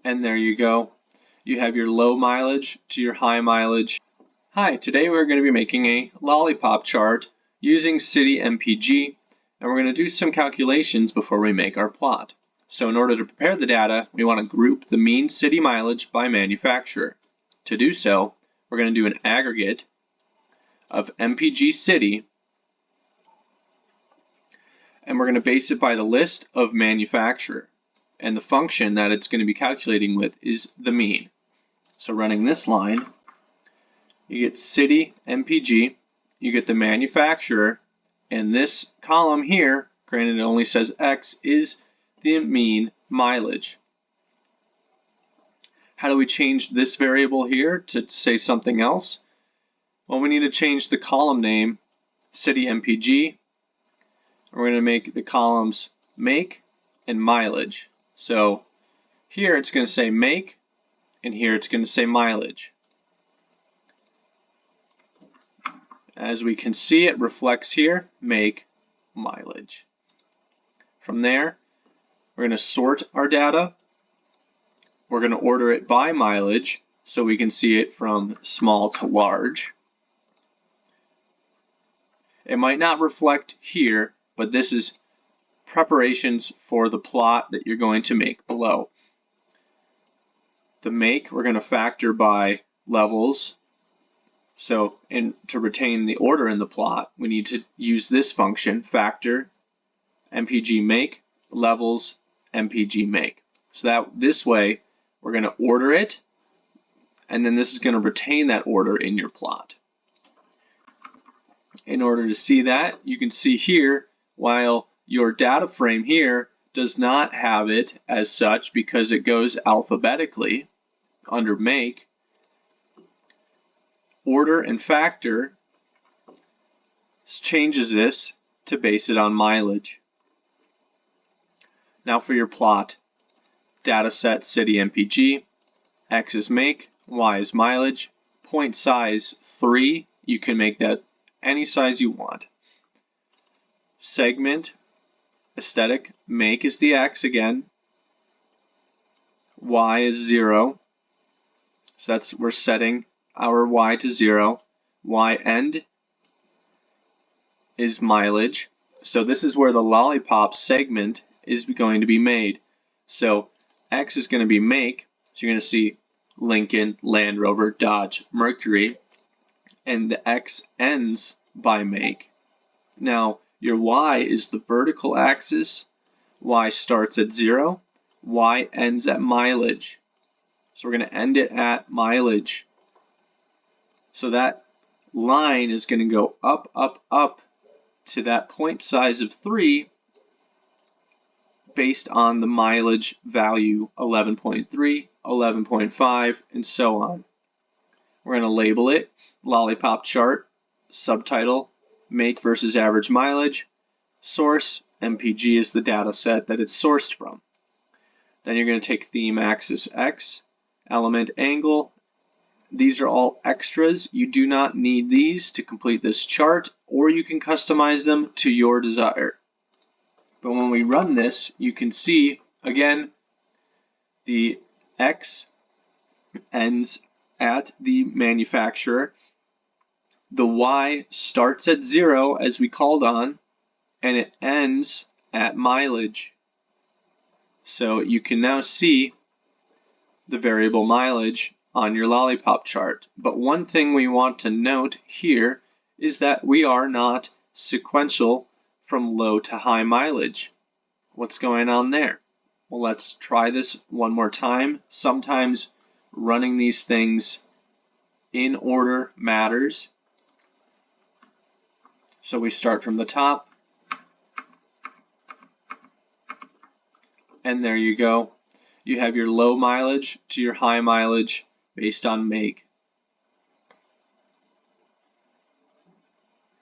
And there you go. You have your low mileage to your high mileage. Hi, today we're going to be making a lollipop chart using City MPG, and we're going to do some calculations before we make our plot. So in order to prepare the data, we want to group the mean city mileage by manufacturer. To do so, we're going to do an aggregate of MPG city, and we're going to base it by the list of manufacturer. And the function that it's going to be calculating with is the mean. So running this line, you get city MPG, you get the manufacturer, and this column here, granted it only says X, is the mean mileage. How do we change this variable here to say something else? Well, we need to change the column name, city MPG. We're going to make the columns make and mileage. So here it's going to say make, and here it's going to say mileage. As we can see, it reflects here, make, mileage. From there, we're going to sort our data. We're going to order it by mileage so we can see it from small to large. It might not reflect here, but this is preparations for the plot that you're going to make below. The make, we're going to factor by levels. So to retain the order in the plot, we need to use this function, factor, MPG make, levels, MPG make. So that this way, we're going to order it, and then this is going to retain that order in your plot. In order to see that, you can see here, while your data frame here does not have it as such because it goes alphabetically under make, order and factor changes this to base it on mileage. Now for your plot, data set city MPG, X is make, Y is mileage, point size 3, you can make that any size you want. Segment, aesthetic, make is the X again, Y is 0, so we're setting our Y to 0, Y end is mileage, so this is where the lollipop segment is going to be made. So X is going to be make, so you're going to see Lincoln, Land Rover, Dodge, Mercury, and the X ends by make. Now your Y is the vertical axis, Y starts at 0, Y ends at mileage. So we're going to end it at mileage. So that line is going to go up, up, up to that point size of 3 based on the mileage value 11.3, 11.5, and so on. We're going to label it Lollipop Chart, subtitle, make versus average mileage, source, MPG is the data set that it's sourced from. Then you're going to take theme axis X, element angle. These are all extras. You do not need these to complete this chart, or you can customize them to your desire. But when we run this, you can see, again, the X ends at the manufacturer. The Y starts at 0, as we called on, and it ends at mileage. So you can now see the variable mileage on your lollipop chart. But one thing we want to note here is that we are not sequential from low to high mileage. What's going on there? Well, let's try this one more time. Sometimes running these things in order matters. So we start from the top, and there you go. You have your low mileage to your high mileage based on make.